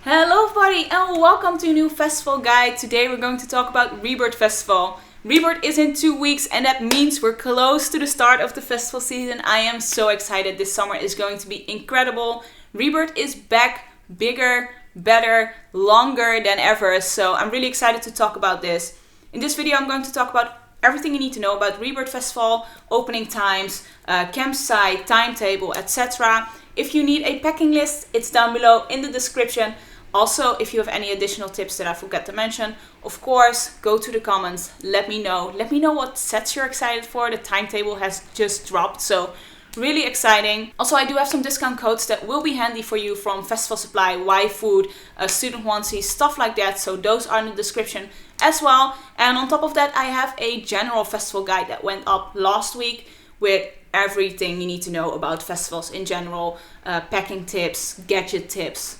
Hello everybody and welcome to a new festival guide. Today we're going to talk about Rebirth Festival. Rebirth is in 2 weeks and that means we're close to the start of the festival season. I am so excited. This summer is going to be incredible. Rebirth is back, bigger, better, longer than ever. So I'm really excited to talk about this. In this video I'm going to talk about everything you need to know about Rebirth Festival, opening times, campsite, timetable, etc. If you need a packing list, it's down below in the description. Also, if you have any additional tips that I forgot to mention, of course, go to the comments, let me know. Let me know what sets you're excited for. The timetable has just dropped, so really exciting. Also, I do have some discount codes that will be handy for you from Festival Supply, YFood, Student Onesie, stuff like that. So those are in the description as well. And on top of that, I have a general festival guide that went up last week with everything you need to know about festivals in general, packing tips, gadget tips,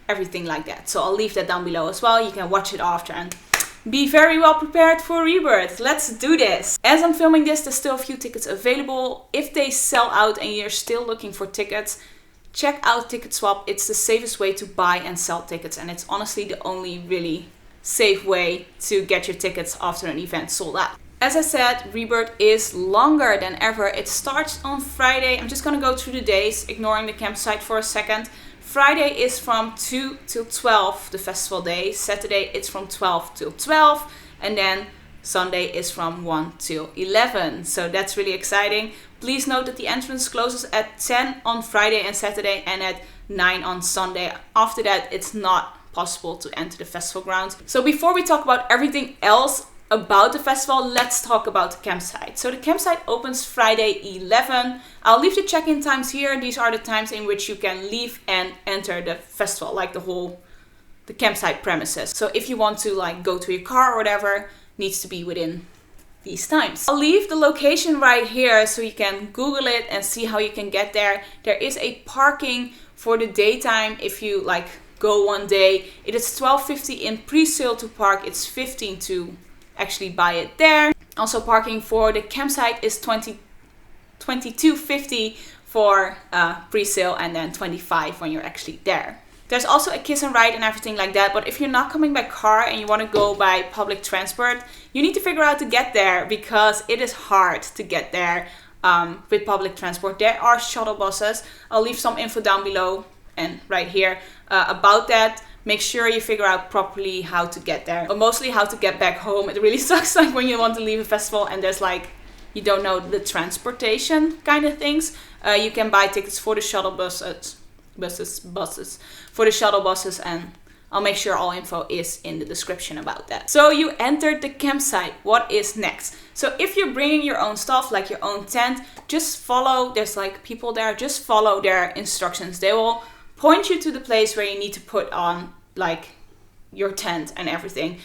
everything like that. So I'll leave that down below as well. You can watch it after and be very well prepared for Rebirth. Let's do this. As I'm filming this, there's still a few tickets available. If they sell out and you're still looking for tickets, check out TicketSwap. It's the safest way to buy and sell tickets, and it's honestly the only really safe way to get your tickets after an event sold out. As I said, Rebirth is longer than ever. It starts on Friday. I'm just gonna go through the days, ignoring the campsite for a second. Friday is from 2 till 12, the festival day. Saturday it's from 12 till 12. And then Sunday is from 1 till 11. So that's really exciting. Please note that the entrance closes at 10 on Friday and Saturday and at 9 on Sunday. After that, it's not possible to enter the festival grounds. So before we talk about everything else about the festival, let's talk about the campsite. So the campsite opens Friday 11. I'll leave the check-in times here. These are the times in which you can leave and enter the festival, like the campsite premises. So if you want to go to your car or whatever, needs to be within these times. I'll leave the location right here so you can Google it and see how you can get there. There is a parking for the daytime if you go one day. It is $12.50 in pre-sale to park. It's $15 to actually buy it there. Also, parking for the campsite is $22.50 for pre-sale, and then $25 when you're actually there. There's also a kiss and ride and everything like that, but if you're not coming by car and you want to go by public transport, you need to figure out to get there because it is hard to get there with public transport. There are shuttle buses. I'll leave some info down below and right here about that. Make sure you figure out properly how to get there, but mostly how to get back home. It really sucks when you want to leave a festival and there's you don't know the transportation kind of things. You can buy tickets for the shuttle buses, for the shuttle buses, and I'll make sure all info is in the description about that. So you entered the campsite. What is next? So if you're bringing your own stuff, like your own tent, just follow, there's people there, just follow their instructions. They will point you to the place where you need to put on your tent and everything.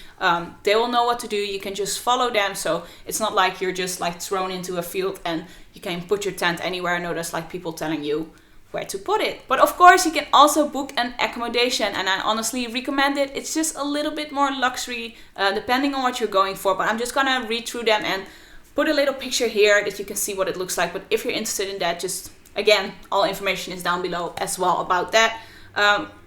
They will know what to do. You can just follow them. So it's not like you're just thrown into a field and you can put your tent anywhere. No, there's people telling you where to put it. But of course you can also book an accommodation, and I honestly recommend it. It's just a little bit more luxury depending on what you're going for. But I'm just gonna read through them and put a little picture here that you can see what it looks like. But if you're interested in that, just again, all information is down below as well about that.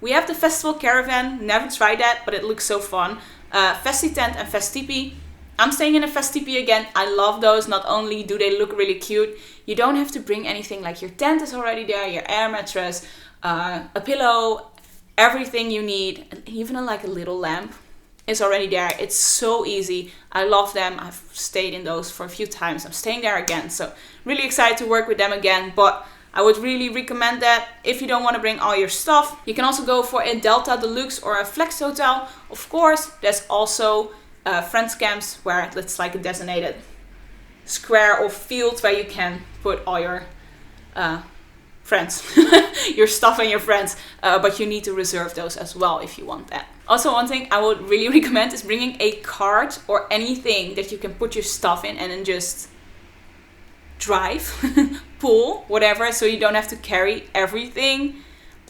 We have the festival caravan. Never tried that, but it looks so fun. Festi tent and Festipi. I'm staying in a Festipi again. I love those. Not only do they look really cute, you don't have to bring anything. Your tent is already there, your air mattress, a pillow, everything you need, and even a little lamp is already there. It's so easy. I love them. I've stayed in those for a few times. I'm staying there again, so really excited to work with them again. But I would really recommend that if you don't want to bring all your stuff. You can also go for a Delta Deluxe or a Flex Hotel. Of course, there's also friends camps where it's a designated square or field where you can put all your friends, your stuff and your friends, but you need to reserve those as well if you want that. Also, one thing I would really recommend is bringing a cart or anything that you can put your stuff in and then just drive, pull, whatever, so you don't have to carry everything.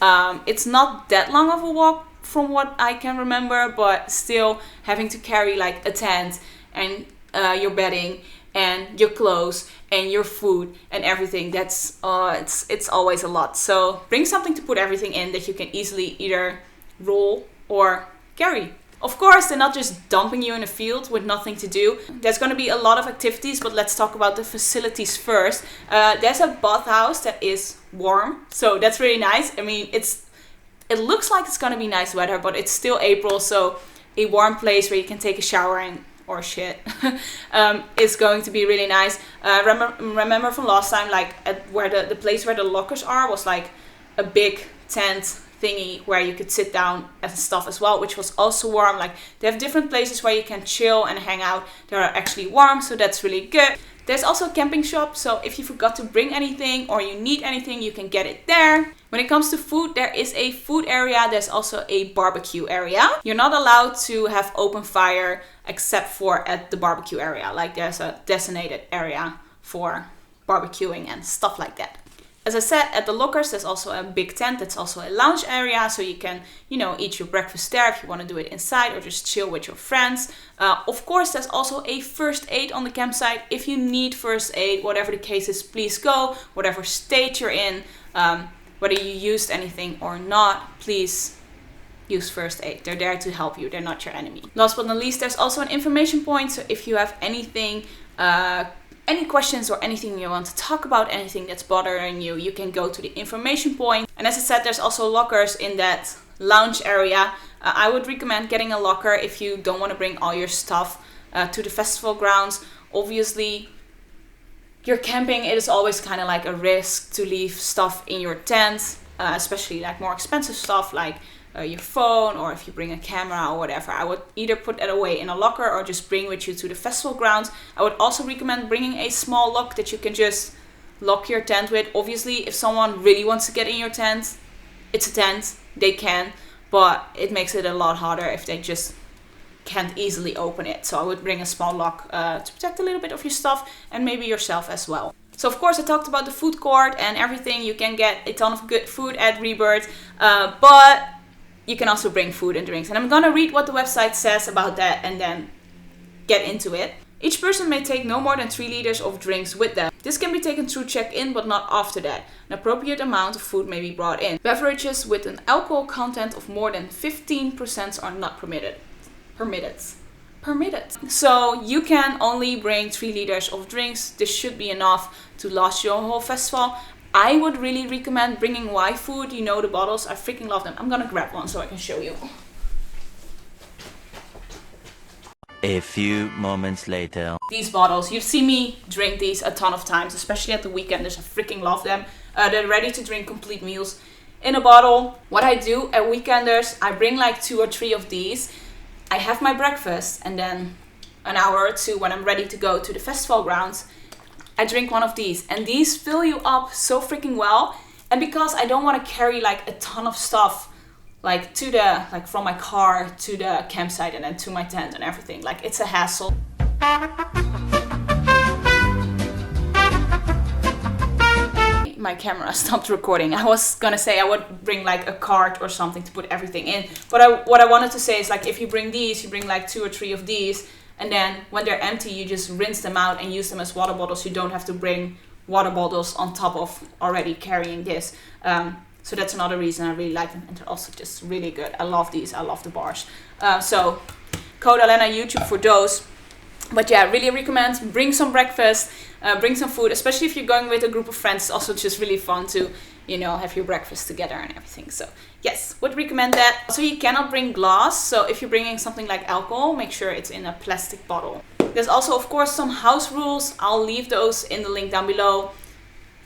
It's not that long of a walk from what I can remember, but still having to carry a tent and your bedding and your clothes and your food and everything, that's it's always a lot. So bring something to put everything in that you can easily either roll or carry. Of course, they're not just dumping you in a field with nothing to do. There's going to be a lot of activities, but let's talk about the facilities first. There's a bathhouse that is warm, so that's really nice. I mean, it looks like it's going to be nice weather, but it's still April, so a warm place where you can take a shower in, or shit, is going to be really nice. Remember from last time, like where the place where the lockers are was like a big tent thingy where you could sit down and stuff as well, which was also warm. Like they have different places where you can chill and hang out that are actually warm, so that's really good. There's also a camping shop, so if you forgot to bring anything or you need anything, you can get it there. When it comes to food, there is a food area. There's also a barbecue area. You're not allowed to have open fire except for at the barbecue area. Like there's a designated area for barbecuing and stuff like that. As I said, at the lockers, there's also a big tent. That's also a lounge area, so you can, eat your breakfast there if you want to do it inside or just chill with your friends. Of course, there's also a first aid on the campsite. If you need first aid, whatever the case is, please go. Whatever state you're in, whether you used anything or not, please use first aid. They're there to help you. They're not your enemy. Last but not least, there's also an information point. So if you have anything, any questions or anything you want to talk about, anything that's bothering you, you can go to the information point. And as I said, there's also lockers in that lounge area. I would recommend getting a locker if you don't want to bring all your stuff to the festival grounds. Obviously, you're camping, it is always kind of like a risk to leave stuff in your tent, especially like more expensive stuff like your phone, or if you bring a camera or whatever. I would either put that away in a locker or just bring with you to the festival grounds. I would also recommend bringing a small lock that you can just lock your tent with. Obviously, if someone really wants to get in your tent, it's a tent, they can, but it makes it a lot harder if they just can't easily open it. So I would bring a small lock to protect a little bit of your stuff and maybe yourself as well. So of course I talked about the food court and everything. You can get a ton of good food at Rebirth, but you can also bring food and drinks. And I'm gonna read what the website says about that and then get into it. Each person may take no more than 3 liters of drinks with them. This can be taken through check-in, but not after that. An appropriate amount of food may be brought in. Beverages with an alcohol content of more than 15% are not permitted. So you can only bring 3 liters of drinks. This should be enough to last your whole festival. I would really recommend bringing Y food, the bottles. I freaking love them. I'm gonna grab one so I can show you. A few moments later. These bottles, you've seen me drink these a ton of times, especially at the weekenders. I freaking love them. They're ready to drink complete meals in a bottle. What I do at weekenders, I bring like 2 or 3 of these. I have my breakfast, and then an hour or 2 when I'm ready to go to the festival grounds, I drink one of these, and these fill you up so freaking well. And because I don't want to carry like a ton of stuff like from my car to the campsite and then to my tent and everything, like it's a hassle. My camera stopped recording. I was gonna say I would bring like a cart or something to put everything in, but what I wanted to say is, like, if you bring these, you bring like 2 or 3 of these, and then when they're empty, you just rinse them out and use them as water bottles. You don't have to bring water bottles on top of already carrying this. So that's another reason I really like them, and they're also just really good. I love these. I love the bars. So Code Alena YouTube for those. But yeah, really recommend bring some breakfast, bring some food, especially if you're going with a group of friends. It's also just really fun to, have your breakfast together and everything. So yes, would recommend that. So you cannot bring glass. So if you're bringing something like alcohol, make sure it's in a plastic bottle. There's also, of course, some house rules. I'll leave those in the link down below.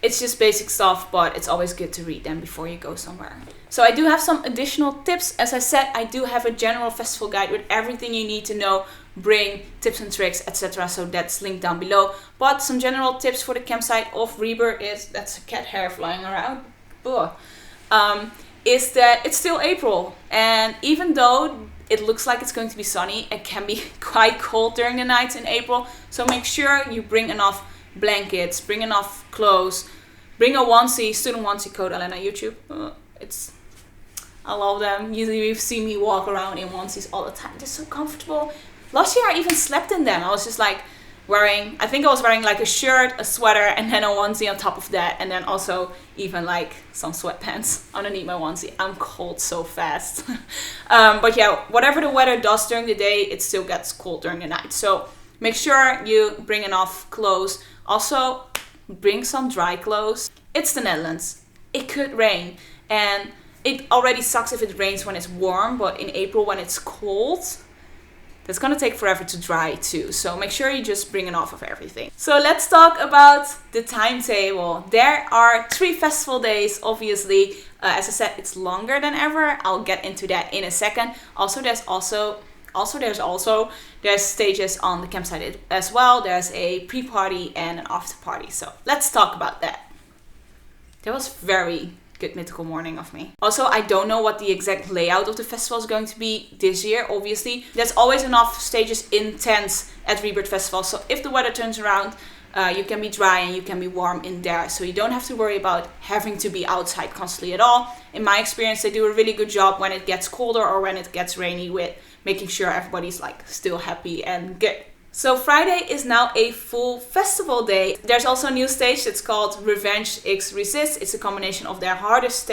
It's just basic stuff, but it's always good to read them before you go somewhere. So I do have some additional tips. As I said, I do have a general festival guide with everything you need to know, bring, tips and tricks, etc. So that's linked down below. But some general tips for the campsite of Rebirth is, that's a cat hair flying around, is that it's still April. And even though it looks like it's going to be sunny, it can be quite cold during the nights in April. So make sure you bring enough blankets, bring enough clothes, bring a onesie, student onesie, Code Alena YouTube. I love them. Usually you've seen me walk around in onesies all the time. They're so comfortable. Last year I even slept in them. I was just like, wearing, I think I was wearing like a shirt, a sweater, and then a onesie on top of that, and then also even like some sweatpants underneath my onesie. I'm cold so fast. But yeah, whatever the weather does during the day, it still gets cold during the night. So make sure you bring enough clothes. Also, bring some dry clothes. It's the Netherlands. It could rain, and it already sucks if it rains when it's warm, but in April when it's cold, it's gonna take forever to dry too. So make sure you just bring enough of everything. So let's talk about the timetable. There are 3 festival days, obviously. As I said, it's longer than ever. I'll get into that in a second. There's stages on the campsite as well. There's a pre-party and an after party. So let's talk about that. That was very good mythical morning of me. Also, I don't know what the exact layout of the festival is going to be this year, obviously. There's always enough stages in tents at Rebirth Festival, so if the weather turns around, you can be dry and you can be warm in there, so you don't have to worry about having to be outside constantly at all. In my experience, they do a really good job when it gets colder or when it gets rainy with making sure everybody's like still happy and good. So Friday is now a full festival day. There's also a new stage that's called Revenge X Resist. It's a combination of their hardest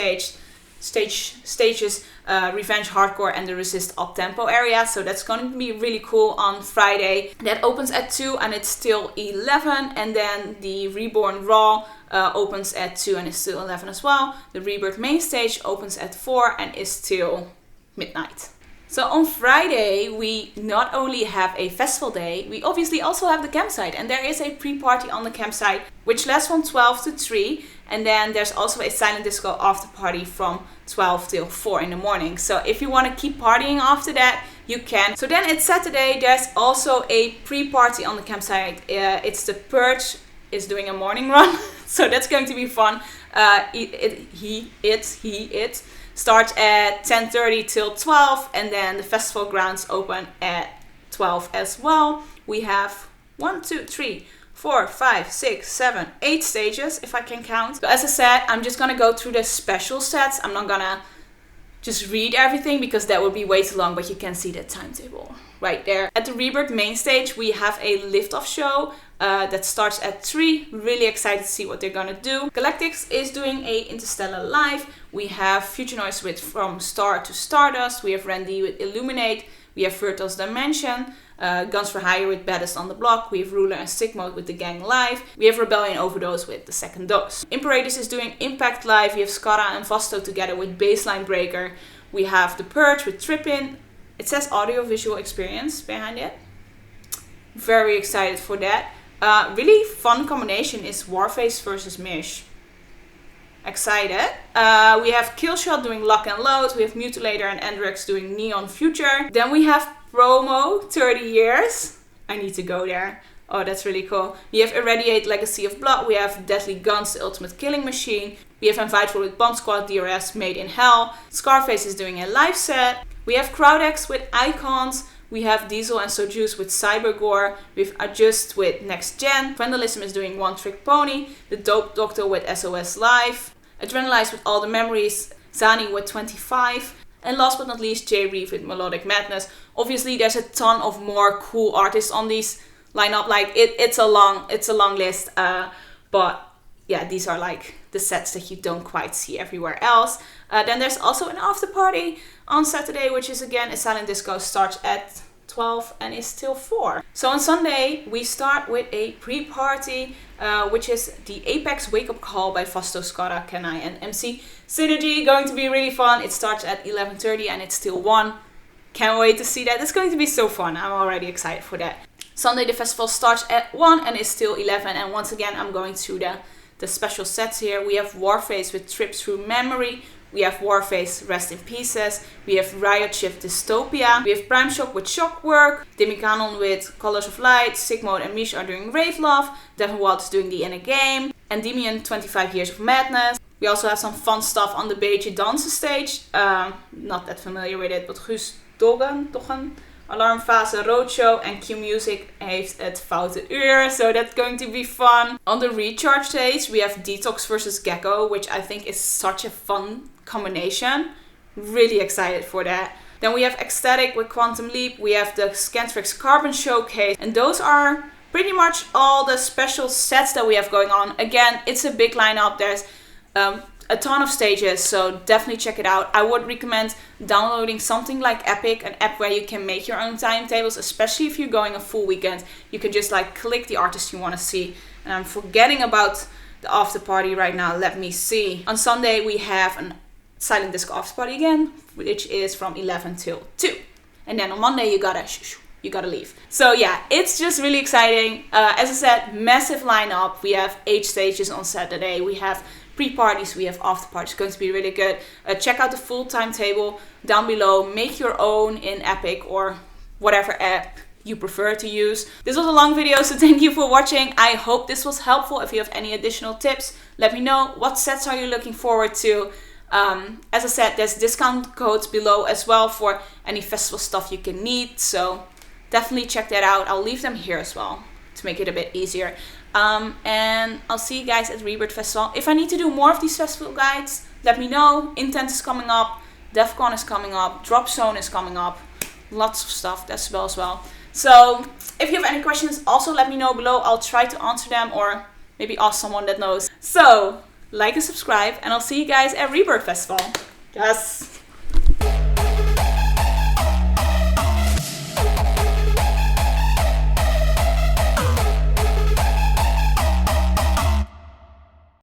stages, Revenge Hardcore and the Resist Up-Tempo area. So that's going to be really cool on Friday. That opens at 2 and it's still 11. And then the Reborn Raw opens at 2 and is still 11 as well. The Rebirth main stage opens at 4 and is till midnight. So on Friday, we not only have a festival day, we obviously also have the campsite. And there is a pre-party on the campsite, which lasts from 12 to 3. And then there's also a silent disco after party from 12 till 4 in the morning. So if you want to keep partying after that, you can. So then it's Saturday, there's also a pre-party on the campsite. It's the Purge is doing a morning run. So that's going to be fun. It starts at 10:30 till 12, and then the festival grounds open at 12 as well. We have 1, 2, 3, 4, 5, 6, 7, 8 stages, if I can count. So as I said, I'm just gonna go through the special sets. I'm not gonna just read everything because that would be way too long, but you can see the timetable right there. At the Rebirth main stage, we have a lift-off show that starts at 3. Really excited to see what they're gonna do. Galactics is doing a Interstellar Live. We have Future Noise with From Star to Stardust. We have Randy with Illuminate. We have Virtual's Dimension. Guns for Hire with Baddest on the Block. We have Ruler and Stick Mode with The Gang Live. We have Rebellion Overdose with The Second Dose. Imperatus is doing Impact Live. We have Skara and Vasto together with Baseline Breaker. We have The Purge with Trippin. It says Audio Visual Experience behind it. Very excited for that. Really fun combination is Warface versus Mish. Excited. We have Killshot doing Lock and Load. We have Mutilator and Andrex doing Neon Future. Then we have Promo 30 Years. I need to go there. Oh, that's really cool. We have Irradiate Legacy of Blood. We have Deadly Guns, The Ultimate Killing Machine. We have Inviteful with Bomb Squad, DRS, Made in Hell. Scarface is doing a live set. We have Crowdex with Icons. We have Diesel and Sojuice with Cybergore. We have Adjust with Next Gen. Vandalism is doing One Trick Pony. The Dope Doctor with SOS Live. Adrenalize with All the Memories. Zani with 25. And last but not least, Jay Reeve with Melodic Madness. Obviously, there's a ton of more cool artists on these lineup. Like it's a long list. But yeah, these are like the sets that you don't quite see everywhere else. Then there's also an after party on Saturday, which is again a silent disco. Starts at 12 and is till 4. So on Sunday we start with a pre-party, which is the Apex Wake Up Call by Vasto, Skara, Kenai and MC Synergy. Going to be really fun. It starts at 11:30 and it's till 1. Can't wait to see that. It's going to be so fun. I'm already excited for that. Sunday the festival starts at 1 and is till 11, and once again I'm going through the special sets here. We have Warface with Trip Through Memory. We have Warface Rest in Pieces. We have Riot Shift Dystopia. We have Prime Shock with Shockwork. Demi-Canon with Colors of Light. Sigmode and Mish are doing Rave Love. Devin Wild is doing The Inner Game. Endymion 25 Years of Madness. We also have some fun stuff on the Beige Dansen stage. Not that familiar with it, but Guus Doggen. Alarmfase Roadshow en Q-Music heeft het Foute Uur, so that's going to be fun. On the Recharge stage we have Detox versus Gecko, which I think is such a fun combination. Really excited for that. Then we have Ecstatic with Quantum Leap. We have the Scantrix Carbon Showcase, and those are pretty much all the special sets that we have going on. Again, it's a big lineup. There's a ton of stages, so definitely check it out. I would recommend downloading something like Epic, an app where you can make your own timetables, especially if you're going a full weekend. You can just like click the artist you want to see. And I'm forgetting about the after party right now. Let me see. On Sunday we have a silent disco after party again, which is from 11 till 2. And then on Monday you gotta leave. So yeah, it's just really exciting. As I said, massive lineup. We have 8 stages on Saturday. We have pre-parties, we have after parties. It's going to be really good. Check out the full timetable down below. Make your own in Epic or whatever app you prefer to use. This was a long video, so thank you for watching. I hope this was helpful. If you have any additional tips, let me know. What sets are you looking forward to? As I said, there's discount codes below as well for any festival stuff you can need. So definitely check that out. I'll leave them here as well to make it a bit easier. And I'll see you guys at Rebirth Festival. If I need to do more of these festival guides, let me know. Intense is coming up, DEF CON is coming up, Drop Zone is coming up, lots of stuff as well. So if you have any questions, also let me know below. I'll try to answer them or maybe ask someone that knows. So like and subscribe, and I'll see you guys at Rebirth Festival. Yes.